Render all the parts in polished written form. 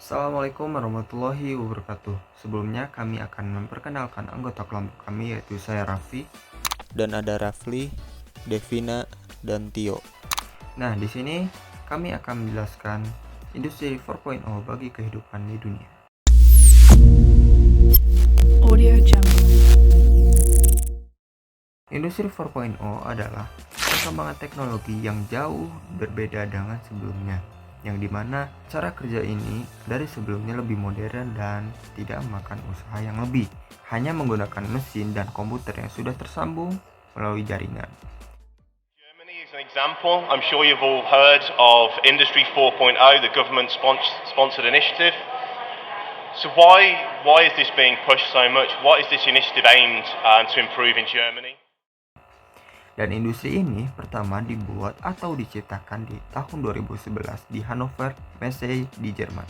Assalamualaikum warahmatullahi wabarakatuh. Sebelumnya kami akan memperkenalkan anggota kelompok kami, yaitu saya Raffi. Dan ada Rafli, Devina, dan Tio. Nah, di sini kami akan menjelaskan industri 4.0 bagi kehidupan di dunia. Audio Jungle. Industri 4.0 adalah perkembangan teknologi yang jauh berbeda dengan sebelumnya, yang dimana cara kerja ini dari sebelumnya lebih modern dan tidak memakan usaha yang lebih, hanya menggunakan mesin dan komputer yang sudah tersambung melalui jaringan. Germany is an example. I'm sure you've all heard of Industry 4.0, the government sponsored initiative. So why is this being pushed so much? What is this initiative aimed to improve in Germany? Dan industri ini pertama dibuat atau diciptakan di tahun 2011 di Hannover Messe di Jerman.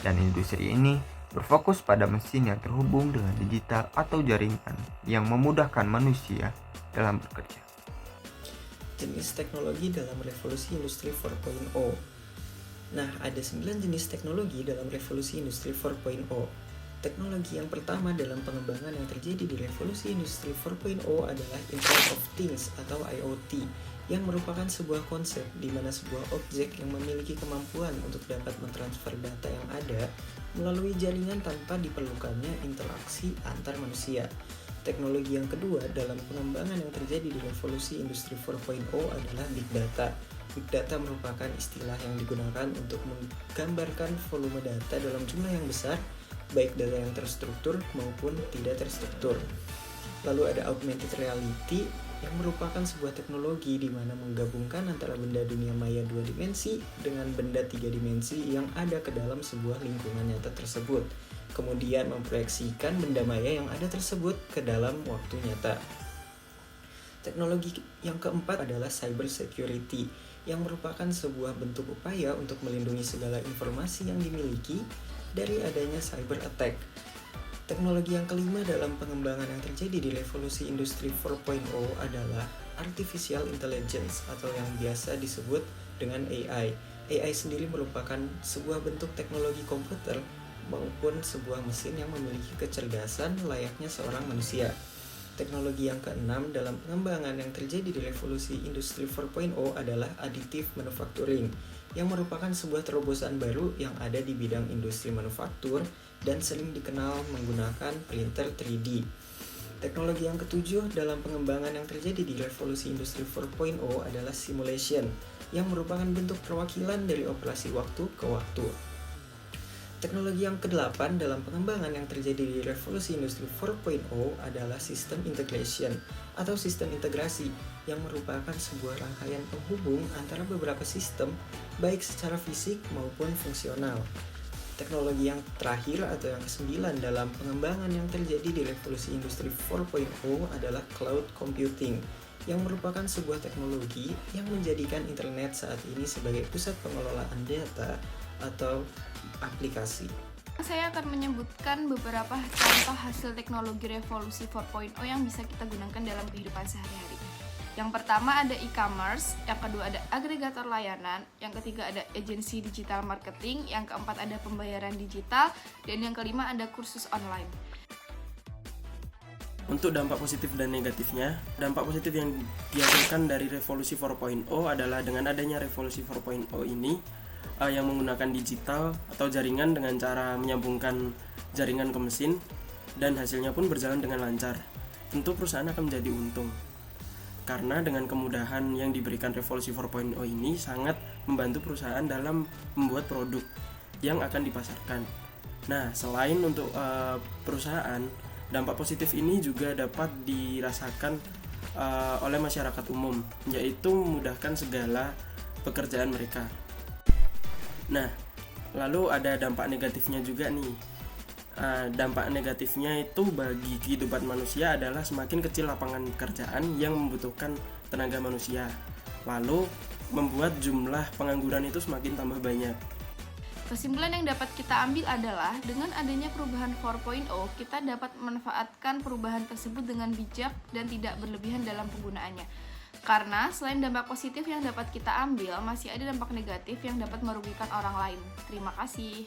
Dan industri ini berfokus pada mesin yang terhubung dengan digital atau jaringan yang memudahkan manusia dalam bekerja. Jenis teknologi dalam revolusi industri 4.0. Nah, ada 9 jenis teknologi dalam revolusi industri 4.0. Teknologi yang pertama dalam pengembangan yang terjadi di revolusi industri 4.0 adalah Internet of Things atau IoT, yang merupakan sebuah konsep di mana sebuah objek yang memiliki kemampuan untuk dapat mentransfer data yang ada melalui jaringan tanpa diperlukannya interaksi antar manusia. Teknologi yang kedua dalam pengembangan yang terjadi di revolusi industri 4.0 adalah Big Data. Big Data merupakan istilah yang digunakan untuk menggambarkan volume data dalam jumlah yang besar, baik data yang terstruktur maupun tidak terstruktur. Lalu ada Augmented Reality, yang merupakan sebuah teknologi di mana menggabungkan antara benda dunia maya 2 dimensi dengan benda 3 dimensi yang ada ke dalam sebuah lingkungan nyata tersebut, kemudian memproyeksikan benda maya yang ada tersebut ke dalam waktu nyata. Teknologi yang keempat adalah Cyber Security, yang merupakan sebuah bentuk upaya untuk melindungi segala informasi yang dimiliki dari adanya cyber attack. Teknologi yang kelima dalam pengembangan yang terjadi di revolusi industri 4.0 adalah Artificial Intelligence atau yang biasa disebut dengan AI. AI sendiri merupakan sebuah bentuk teknologi komputer maupun sebuah mesin yang memiliki kecerdasan layaknya seorang manusia. Teknologi yang keenam dalam pengembangan yang terjadi di revolusi industri 4.0 adalah Additive Manufacturing, yang merupakan sebuah terobosan baru yang ada di bidang industri manufaktur dan sering dikenal menggunakan printer 3D. Teknologi yang ketujuh dalam pengembangan yang terjadi di revolusi industri 4.0 adalah simulation, yang merupakan bentuk perwakilan dari operasi waktu ke waktu. Teknologi yang kedelapan dalam pengembangan yang terjadi di revolusi industri 4.0 adalah sistem integration atau sistem integrasi, yang merupakan sebuah rangkaian penghubung antara beberapa sistem baik secara fisik maupun fungsional. Teknologi yang terakhir atau yang kesembilan dalam pengembangan yang terjadi di revolusi industri 4.0 adalah cloud computing, yang merupakan sebuah teknologi yang menjadikan internet saat ini sebagai pusat pengelolaan data atau aplikasi. Saya akan menyebutkan beberapa contoh hasil teknologi revolusi 4.0 yang bisa kita gunakan dalam kehidupan sehari-hari. Yang pertama ada e-commerce, yang kedua ada agregator layanan, yang ketiga ada agensi digital marketing, yang keempat ada pembayaran digital, dan yang kelima ada kursus online. Untuk dampak positif dan negatifnya, dampak positif yang dihasilkan dari revolusi 4.0 adalah dengan adanya revolusi 4.0 ini yang menggunakan digital atau jaringan dengan cara menyambungkan jaringan ke mesin, dan hasilnya pun berjalan dengan lancar. Tentu perusahaan akan menjadi untung, karena dengan kemudahan yang diberikan revolusi 4.0 ini sangat membantu perusahaan dalam membuat produk yang akan dipasarkan. Nah, selain untuk perusahaan, dampak positif ini juga dapat dirasakan oleh masyarakat umum, yaitu memudahkan segala pekerjaan mereka. Nah, lalu ada dampak negatifnya juga nih. Dampak negatifnya itu bagi kehidupan manusia adalah semakin kecil lapangan pekerjaan yang membutuhkan tenaga manusia, lalu membuat jumlah pengangguran itu semakin tambah banyak. Kesimpulan yang dapat kita ambil adalah dengan adanya perubahan 4.0, kita dapat memanfaatkan perubahan tersebut dengan bijak dan tidak berlebihan dalam penggunaannya. Karena selain dampak positif yang dapat kita ambil, masih ada dampak negatif yang dapat merugikan orang lain. Terima kasih.